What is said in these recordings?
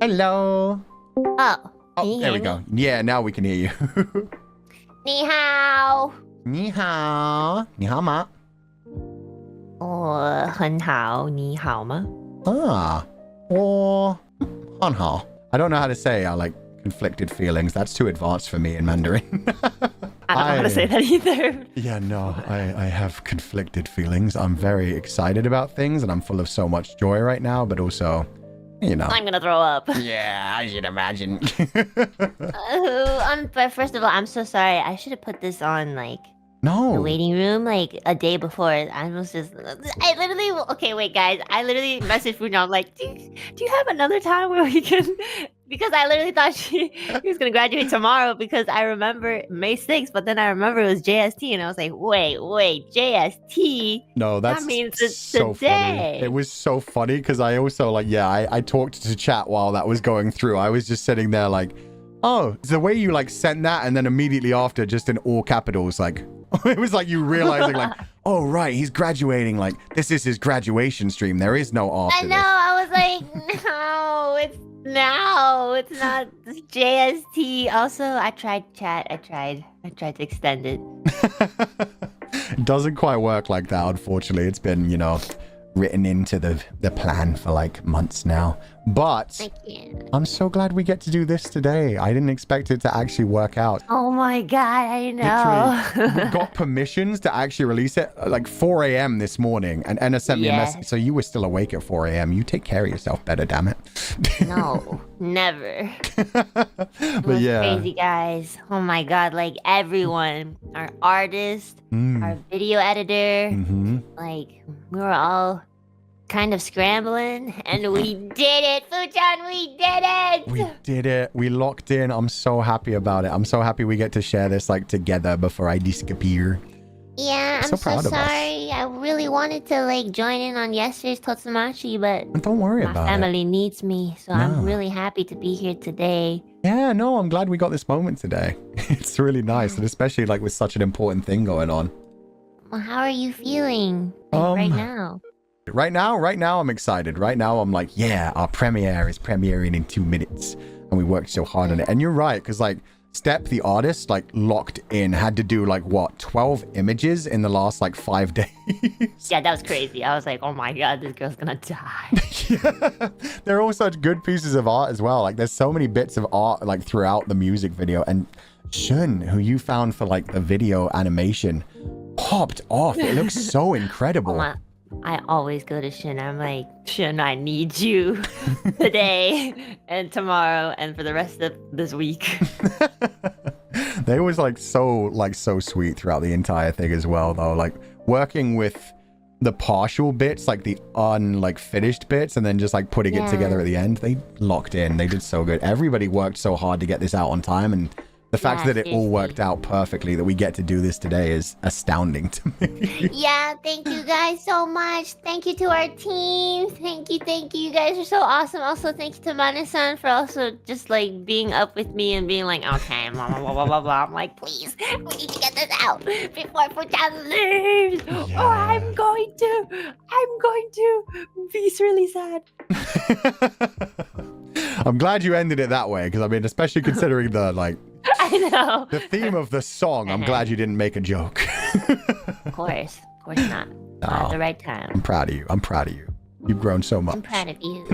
Hello. Oh, can you there hear we me? go. Yeah, now we can hear you. 你好。你好，你好吗？我很好，你好吗？我很好。I don't know how to say like conflicted feelings. That's too advanced for me in Mandarin. I don't know how to say that either. Yeah, no, I have conflicted feelings. I'm very excited about things and I'm full of so much joy right now, but also, you know. I'm gonna throw up. Yeah, I should imagine. But first of all, I'm so sorry. I should have put this on like No. the waiting room like a day before. Okay, wait, guys. I literally messaged Fujan. I'm like, do you have another time where we can? Because I literally thought he was gonna graduate tomorrow because I remember May 6th, but then I remember it was JST, and I was like, wait, JST? No, that means it's so today. Funny. It was so funny because I also I talked to chat while that was going through. I was just sitting there like, oh, it's the way you like sent that, and then immediately after, just in all capitals, like it was like you realizing like, oh right, he's graduating. Like this is his graduation stream. There is no after. I know. I was like, no, it's now. It's not JST. Also, I tried chat. I tried to extend it. It doesn't quite work like that, unfortunately. It's been, written into the plan for like months now. But I'm so glad we get to do this today. I didn't expect it to actually work out. Oh my god, I know. We got permissions to actually release it like 4 a.m. this morning, and Enna sent me a message. So you were still awake at 4 a.m. You take care of yourself better, damn it. No, never. But yeah. Crazy guys. Oh my god, like everyone, our artist, our video editor, like we were all kind of scrambling, and we did it, Fujan, we did it! We did it. We locked in. I'm so happy about it. I'm so happy we get to share this like together before I disappear. Yeah, I'm so sorry. I really wanted to like join in on yesterday's Totsumachi, but don't worry about it. My family needs me, so I'm really happy to be here today. Yeah, no, I'm glad we got this moment today. It's really nice, and especially like with such an important thing going on. Well, how are you feeling right now? Right now, I'm excited. Right now, I'm like, yeah, our premiere is premiering in 2 minutes. And we worked so hard on it. And you're right, because like Step, the artist, like locked in, had to do like what, 12 images in the last like 5 days? Yeah, that was crazy. I was like, oh my god, this girl's gonna die. Yeah. They're all such good pieces of art as well. Like there's so many bits of art like throughout the music video. And Shun, who you found for like the video animation, popped off. It looks so incredible. I always go to Shin. I'm like, Shin, I need you today and tomorrow and for the rest of this week. They was like so sweet throughout the entire thing as well, though. Like working with the partial bits, like the finished bits, and then just like putting it together at the end. They locked in. They did so good. Everybody worked so hard to get this out on time, and the fact that it all worked out perfectly, that we get to do this today, is astounding to me. Yeah, thank you guys so much. Thank you to our team. Thank you. You guys are so awesome. Also, thank you to Mane-san for also just like being up with me and being like, okay, blah, blah, blah, blah, blah, blah. I'm like, please, we need to get this out before Fujan leaves. Yeah. Or I'm going to be really sad. I'm glad you ended it that way, because I mean, especially considering the like, I know. the theme of the song, I'm glad you didn't make a joke. Of course not. At the right time. I'm proud of you. You've grown so much. I'm proud of you.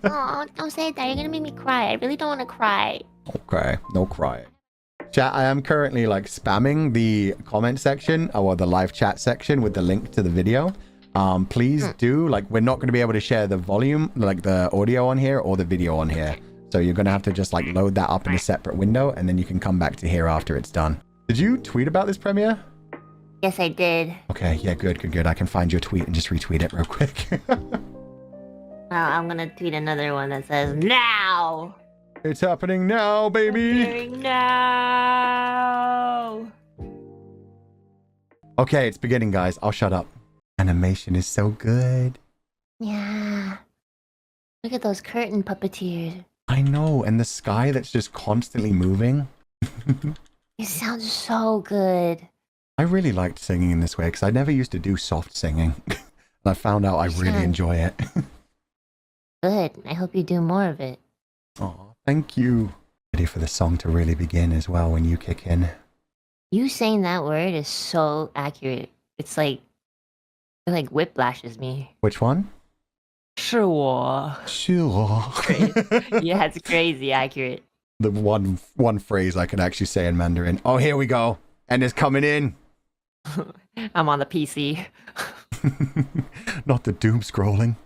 Oh, don't say that. You're gonna make me cry. I really don't want to cry. Okay, no crying. Chat, I am currently like spamming the comment section or the live chat section with the link to the video. Please do, like, we're not going to be able to share the volume, like the audio on here or the video on here. So you're going to have to just like load that up in a separate window, and then you can come back to here after it's done. Did you tweet about this premiere? Yes, I did. Okay, yeah, good. I can find your tweet and just retweet it real quick. I'm going to tweet another one that says, now! It's happening now, baby! Now! Okay, it's beginning, guys. I'll shut up. Animation is so good. Yeah. Look at those curtain puppeteers. I know, and the sky that's just constantly moving. It sounds so good. I really liked singing in this way because I never used to do soft singing. And I found out I really enjoy it. Good. I hope you do more of it. Oh, thank you. Ready for the song to really begin as well when you kick in. You saying that word is so accurate. It's like it like whiplashes me. Which one? 是我. 是我. Yeah, it's crazy accurate. The one phrase I can actually say in Mandarin. Oh, here we go. And it's coming in. I'm on the PC. Not the doom scrolling.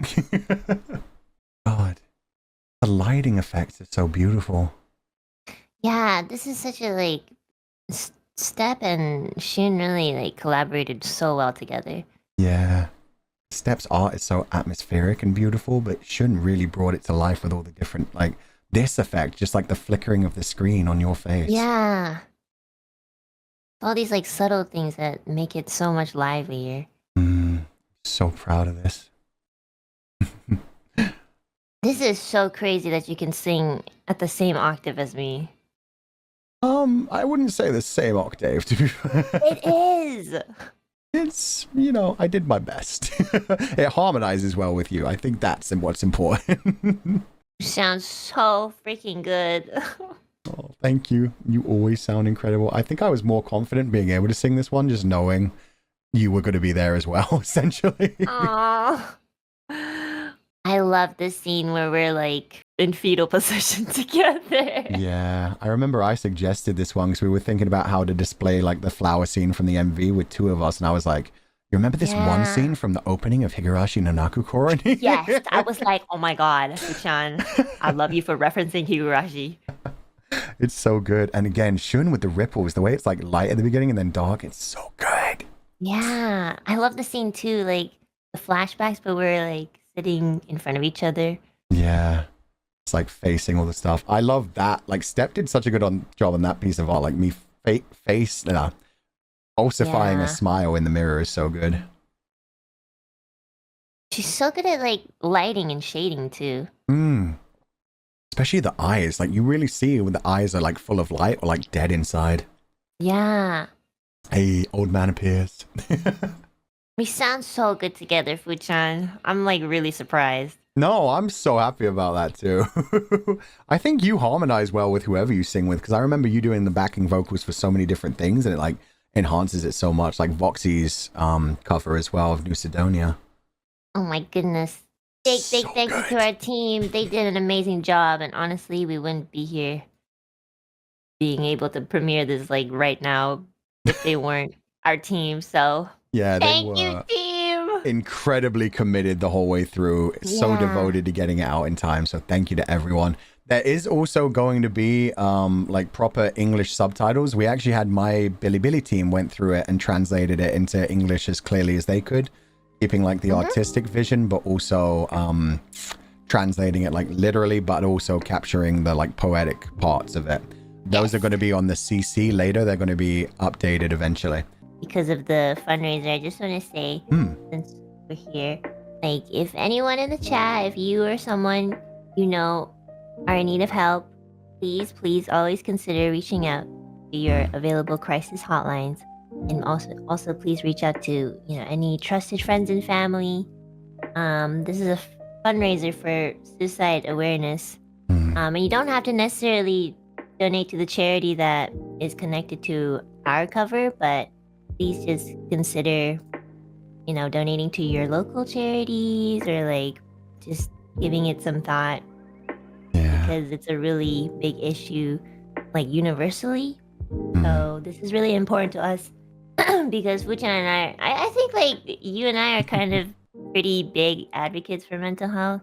God. The lighting effects are so beautiful. Yeah, this is such a like Step and Shin really like collaborated so well together. Yeah. Step's art is so atmospheric and beautiful, but Shun really brought it to life with all the different, like, this effect, just like the flickering of the screen on your face. Yeah. All these like subtle things that make it so much livelier. So proud of this. This is so crazy that you can sing at the same octave as me. I wouldn't say the same octave, to be fair. It is! It's, you know, I did my best. It harmonizes well with you. I think that's what's important. You sound so freaking good. Oh, thank you. You always sound incredible. I think I was more confident being able to sing this one, just knowing you were going to be there as well, essentially. Aww. I love this scene where we're like in fetal position together. Yeah, I remember I suggested this one because we were thinking about how to display like the flower scene from the MV with two of us, and I was like, you remember this one scene from the opening of Higurashi no Naku Koroni? Yes, I was like, oh my god, Fuchan, I love you for referencing Higurashi. It's so good. And again, Shun with the ripples, the way it's like light at the beginning and then dark, it's so good. Yeah, I love the scene too, like the flashbacks, but we're like sitting in front of each other. Yeah. It's like facing all the stuff. I love that. Like Step did such a good job on that piece of art. Like me falsifying a smile in the mirror is so good. She's so good at like lighting and shading too. Especially the eyes. Like you really see when the eyes are like full of light or like dead inside. Yeah. Hey, old man appears. We sound so good together, Fuchan. I'm like really surprised. No, I'm so happy about that too. I think you harmonize well with whoever you sing with, because I remember you doing the backing vocals for so many different things, and it like enhances it so much. Like Voxy's cover as well of New Sidonia. Oh my goodness. Thank you to our team. They did an amazing job, and honestly, we wouldn't be here being able to premiere this like right now if they weren't our team. So yeah, thank you, team. Incredibly committed the whole way through. So devoted to getting it out in time. So thank you to everyone. There is also going to be like proper English subtitles. We actually had my Bilibili team went through it and translated it into English as clearly as they could, keeping like the artistic vision, but also translating it like literally, but also capturing the like poetic parts of it. Those are going to be on the CC later. They're going to be updated eventually. Because of the fundraiser, I just want to say, since we're here, like if anyone in the chat, if you or someone you know are in need of help, please always consider reaching out to your available crisis hotlines, and also please reach out to any trusted friends and family. This is a fundraiser for suicide awareness, and you don't have to necessarily donate to the charity that is connected to our cover, but please just consider, donating to your local charities or like just giving it some thought. Yeah. Because it's a really big issue, like universally. So this is really important to us because Fuchan and I think like you and I are kind of pretty big advocates for mental health.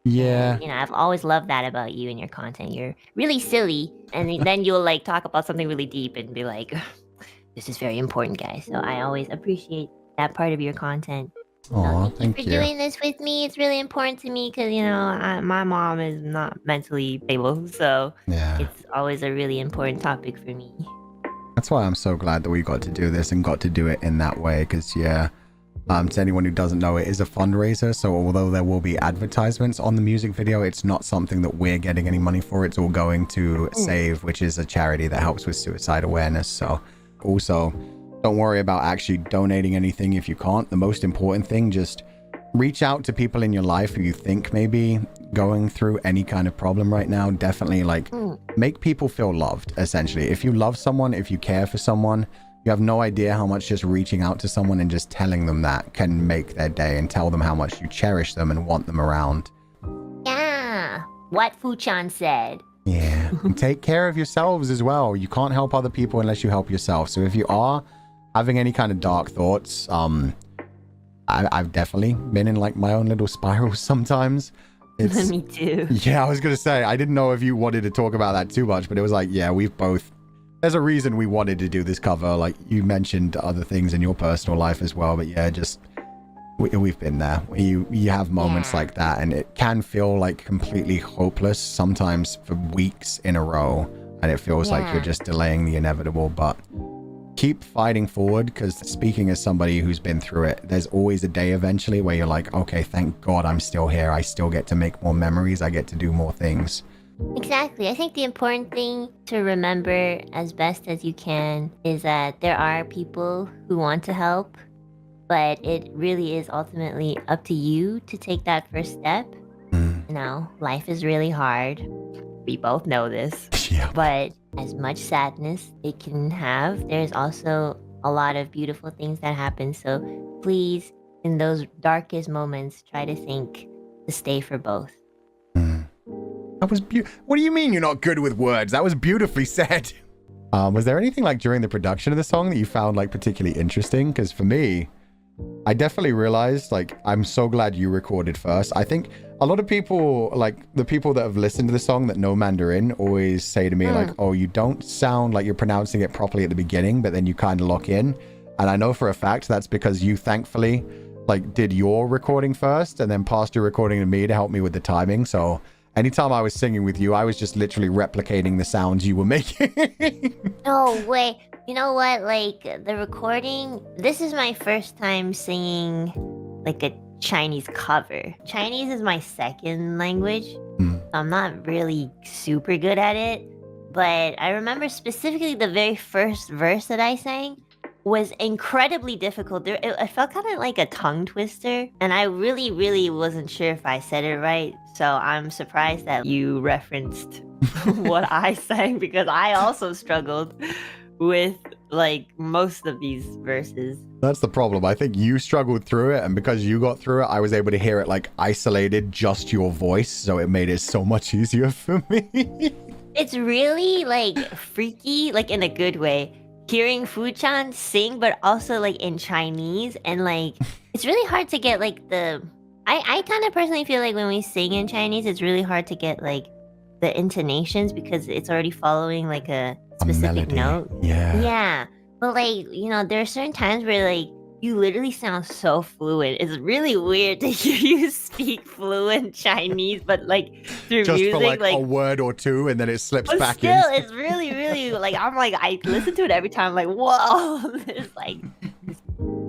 Yeah. And, I've always loved that about you and your content. You're really silly, and then you'll like talk about something really deep and be like, this is very important, guys. So I always appreciate that part of your content. Oh, thank you for doing this with me. It's really important to me because, my mom is not mentally stable. So it's always a really important topic for me. That's why I'm so glad that we got to do this and got to do it in that way. Because, to anyone who doesn't know, it is a fundraiser. So although there will be advertisements on the music video, it's not something that we're getting any money for. It's all going to SAVE, which is a charity that helps with suicide awareness. So also, don't worry about actually donating anything if you can't. The most important thing, just reach out to people in your life who you think may be going through any kind of problem right now. Definitely like make people feel loved, essentially. If you love someone, if you care for someone, you have no idea how much just reaching out to someone and just telling them that can make their day, and tell them how much you cherish them and want them around. Yeah, what Fu-chan said. Yeah, and take care of yourselves as well. You can't help other people unless you help yourself. So if you are having any kind of dark thoughts, I've definitely been in like my own little spirals sometimes. It's, Me too. Yeah, I was gonna say, I didn't know if you wanted to talk about that too much, but it was like, yeah, we've both, there's a reason we wanted to do this cover. Like you mentioned other things in your personal life as well, but yeah, just we've been there. You have moments like that, and it can feel like completely hopeless sometimes for weeks in a row, and it feels like you're just delaying the inevitable, but keep fighting forward, because speaking as somebody who's been through it, there's always a day eventually where you're like, okay, thank God I'm still here. I still get to make more memories. I get to do more things. Exactly. I think the important thing to remember as best as you can is that there are people who want to help, but it really is ultimately up to you to take that first step. You know, life is really hard. We both know this. Yeah. But as much sadness it can have, there's also a lot of beautiful things that happen. So please, in those darkest moments, try to think to stay for both. That was beautiful. What do you mean you're not good with words? That was beautifully said. Was there anything like during the production of the song that you found like particularly interesting? Because for me, I definitely realized, like, I'm so glad you recorded first. I think a lot of people, like the people that have listened to the song that know Mandarin, always say to me like, oh, you don't sound like you're pronouncing it properly at the beginning, but then you kind of lock in. And I know for a fact that's because you thankfully like did your recording first and then passed your recording to me to help me with the timing. So anytime I was singing with you, I was just literally replicating the sounds you were making. No way. You know what? Like the recording, this is my first time singing like a Chinese cover. Chinese is my second language. So I'm not really super good at it. But I remember specifically the very first verse that I sang was incredibly difficult. It felt kind of like a tongue twister. And I really, really wasn't sure if I said it right. So I'm surprised that you referenced what I sang, because I also struggled with like most of these verses. That's the problem. I think you struggled through it, and because you got through it, I was able to hear it like isolated, just your voice, so it made it so much easier for me. It's really like freaky, like in a good way, hearing Fu-chan sing, but also like in Chinese, and like it's really hard to get like the I kind of personally feel like when we sing in Chinese, it's really hard to get like the intonations, because it's already following like a specific note. Yeah. But like, you know, there are certain times where like you literally sound so fluent. It's really weird to hear you speak fluent Chinese, but like through just music, for like a word or two, and then it slips but back still, in. it's really, really like I'm like I listen to it every time. I'm like, whoa, it's like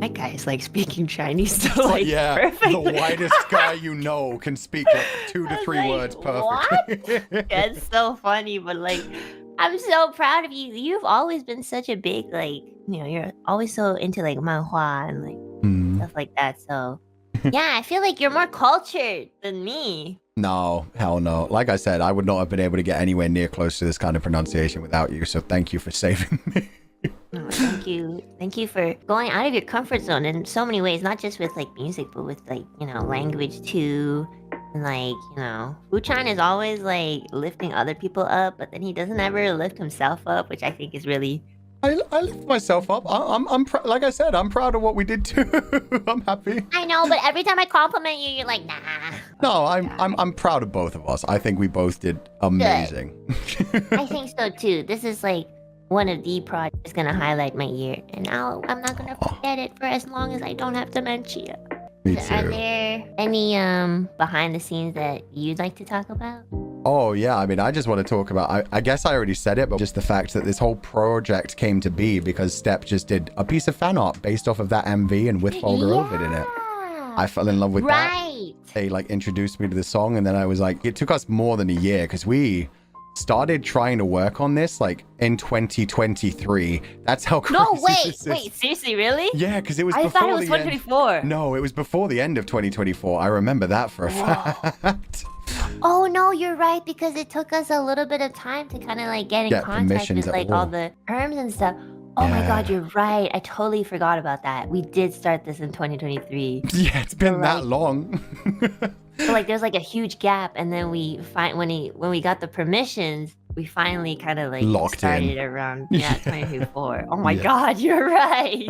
that guy is like speaking Chinese so like perfectly. The whitest guy you know can speak like 2 to 3 like, words perfectly. It's so funny, but like I'm so proud of you. You've always been such a big like, you know, you're always so into like manhua and like stuff like that. So yeah, I feel like you're more cultured than me. No, hell no. Like I said, I would not have been able to get anywhere near close to this kind of pronunciation without you. So thank you for saving me. Oh, thank you. Thank you for going out of your comfort zone in so many ways, not just with like music, but with like, you know, language too. And like, you know, Fu-chan is always like lifting other people up, but then he doesn't ever lift himself up, which I think is really... I lift myself up. Like I said, I'm proud of what we did too. I'm happy. I know, but every time I compliment you, you're like, nah. No, I'm proud of both of us. I think we both did amazing. I think so too. This is like one of the projects gonna highlight my year, and I'm not gonna forget it for as long as I don't have dementia. Me too. Are there any behind the scenes that you'd like to talk about? Oh yeah, I mean, I just want to talk about, I guess I already said it, but just the fact that this whole project came to be because Step just did a piece of fan art based off of that MV and with Fulgur Ovid in it. I fell in love with that. They like introduced me to the song, and then I was like, it took us more than a year because we started trying to work on this like in 2023. That's how crazy No, this is. wait, seriously, really? Yeah, because it was I before thought it was the end. 2024. No, it was before the end of 2024. I remember that for a fact. Oh no, you're right, because it took us a little bit of time to kind of like get in contact permissions with like all the terms and stuff. Oh my god, you're right. I totally forgot about that. We did start this in 2023. Yeah, it's been that long. So like there's like a huge gap, and then we when we got the permissions, we finally kind of like locked started in around 2024. Oh my god, you're right.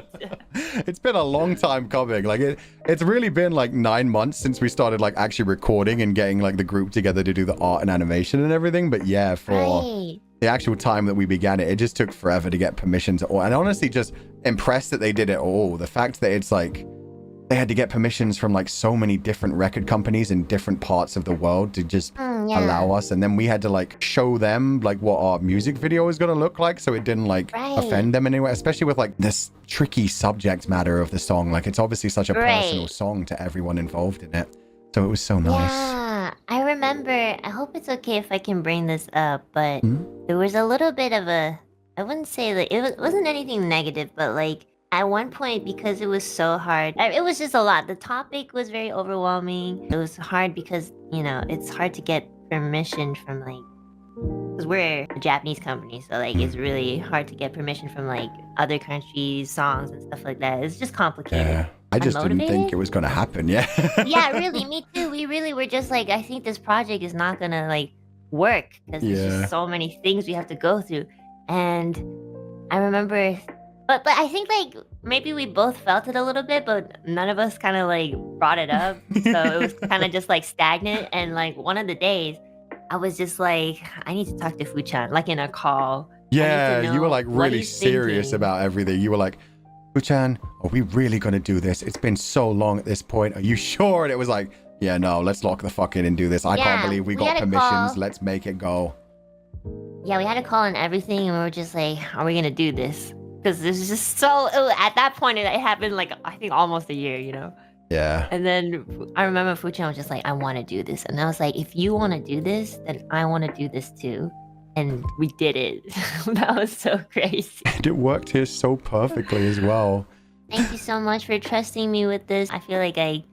It's been a long time coming. Like it's really been like 9 months since we started like actually recording and getting like the group together to do the art and animation and everything. But yeah, for the actual time that we began it just took forever to get permissions. And honestly, just impressed that they did it all. The fact that it's like they had to get permissions from like so many different record companies in different parts of the world to just allow us, and then we had to like show them like what our music video was going to look like, so it didn't like offend them in any way, especially with like this tricky subject matter of the song. Like it's obviously such a personal song to everyone involved in it, so it was so nice. Yeah, I remember, I hope it's okay if I can bring this up, but there was a little bit of a, I wouldn't say that it wasn't anything negative, but like at one point, because it was so hard, it was just a lot. The topic was very overwhelming. It was hard because, you know, it's hard to get permission from like, because we're a Japanese company, so like it's really hard to get permission from like other countries, songs and stuff like that. It's just complicated. Yeah. I just didn't think it was going to happen. Yeah. Yeah, really. Me too. We really were just like, I think this project is not going to like work because there's just so many things we have to go through. And I remember, but I think like maybe we both felt it a little bit, but none of us kind of like brought it up. So it was kind of just like stagnant. And like one of the days I was just like, I need to talk to Fu-chan, like in a call. Yeah, you were like really serious about everything. You were like, Fu-chan, are we really going to do this? It's been so long at this point. Are you sure? And it was like, yeah, no, let's lock the fuck in and do this. I can't believe we got permissions. Let's make it go. Yeah, we had a call and everything, and we were just like, are we going to do this? Because this is just so, at that point, it happened like, I think almost a year, you know? Yeah. And then I remember Fu-chan was just like, I want to do this. And I was like, if you want to do this, then I want to do this too. And we did it. That was so crazy. And it worked here so perfectly as well. Thank you so much for trusting me with this. I feel like I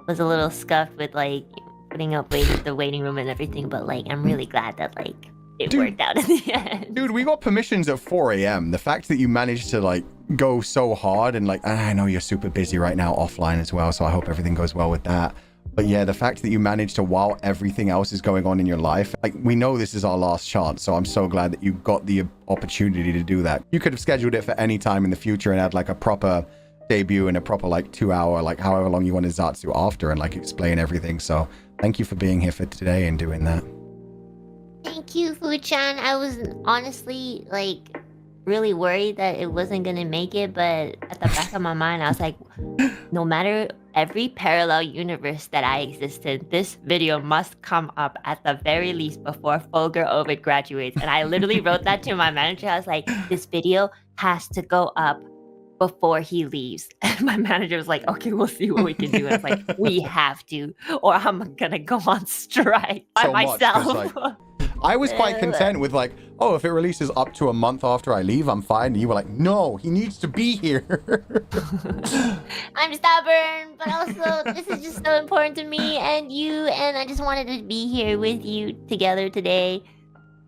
was a little scuffed with like putting up the waiting room and everything, but like I'm really glad that like it worked out in the end. Dude, we got permissions at 4 a.m. The fact that you managed to like go so hard, and like, I know you're super busy right now offline as well, so I hope everything goes well with that. But yeah, the fact that you managed to, while everything else is going on in your life, like we know this is our last chance, so I'm so glad that you got the opportunity to do that. You could have scheduled it for any time in the future and had like a proper debut and a proper like 2-hour, like however long you wanted Zatsu after, and like explain everything. So thank you for being here for today and doing that. Thank you, Fu-chan. I was honestly like really worried that it wasn't gonna make it, but at the back of my mind I was like, no matter every parallel universe that I exist in, this video must come up at the very least before Fulgur Ovid graduates. And I literally wrote that to my manager. I was like, this video has to go up before he leaves. And my manager was like, okay, we'll see what we can do. And I was like, we have to, or I'm gonna go on strike by myself. I was quite content with like, oh, if it releases up to a month after I leave, I'm fine. And you were like, no, he needs to be here. I'm stubborn, but also this is just so important to me and you, and I just wanted to be here with you together today.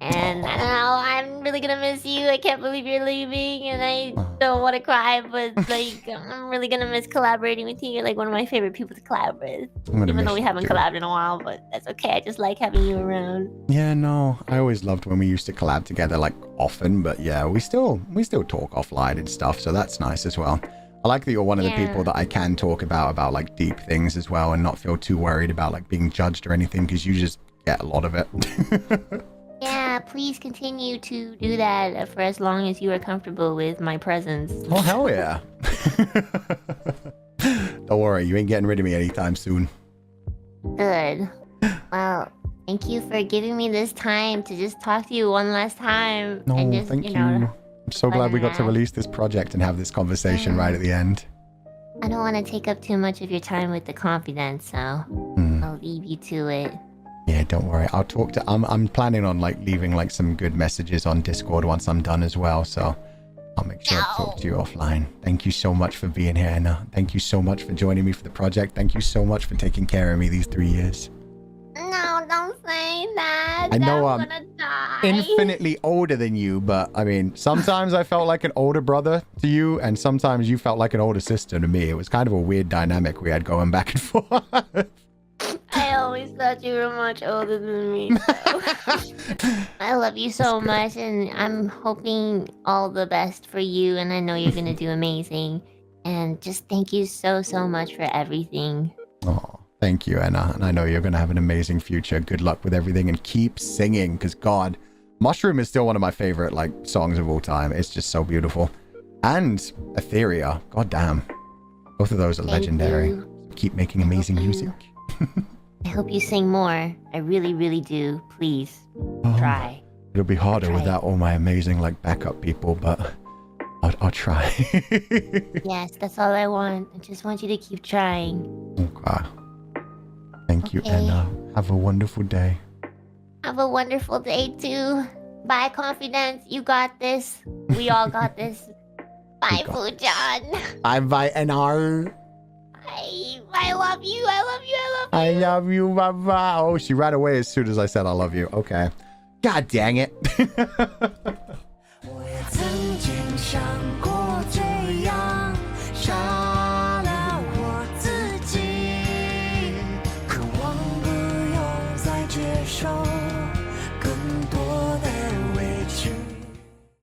And I don't know, I'm really gonna miss you. I can't believe you're leaving, and I don't want to cry, but like I'm really gonna miss collaborating with you. You're like one of my favorite people to collab with, even though we haven't collabed in a while, but that's okay. I just like having you around. Yeah, no, I always loved when we used to collab together like often, but yeah, we still talk offline and stuff, so that's nice as well. I like that you're one of the people that I can talk about like deep things as well, and not feel too worried about like being judged or anything, because you just get a lot of it. Yeah, please continue to do that for as long as you are comfortable with my presence. Oh, hell yeah. Don't worry, you ain't getting rid of me anytime soon. Good. Well, thank you for giving me this time to just talk to you one last time. No, and just, thank you. I'm so glad we got to release this project and have this conversation right at the end. I don't want to take up too much of your time with the confidence, so I'll leave you to it. Yeah, don't worry. I'll talk to. I'm planning on like leaving like some good messages on Discord once I'm done as well. So I'll make sure to talk to you offline. Thank you so much for being here, Enna. Thank you so much for joining me for the project. Thank you so much for taking care of me these 3 years. No, don't say that. I know I'm I'm gonna die. infinitely older than you, but I mean, sometimes I felt like an older brother to you, and sometimes you felt like an older sister to me. It was kind of a weird dynamic we had going back and forth. I always thought you were much older than me. So. I love you so much, and I'm hoping all the best for you, and I know you're gonna do amazing. And just thank you so much for everything. Oh, thank you, Enna. And I know you're going to have an amazing future. Good luck with everything, and keep singing, because God, Mushroom is still one of my favorite like songs of all time. It's just so beautiful. And Etheria, god damn. Both of those are legendary. So keep making amazing music. I hope you sing more. I really, really do. Please, try. It'll be harder without all my amazing like backup people, but I'll try. Yes, that's all I want. I just want you to keep trying. Okay. Thank you, Enna. Have a wonderful day. Have a wonderful day too. Bye, Confidence. You got this. We all got this. Bye, Fujan. Bye, Enna. I love you. I love you. I love you. I love you, bye. Oh, she ran away as soon as I said I love you. Okay. God dang it.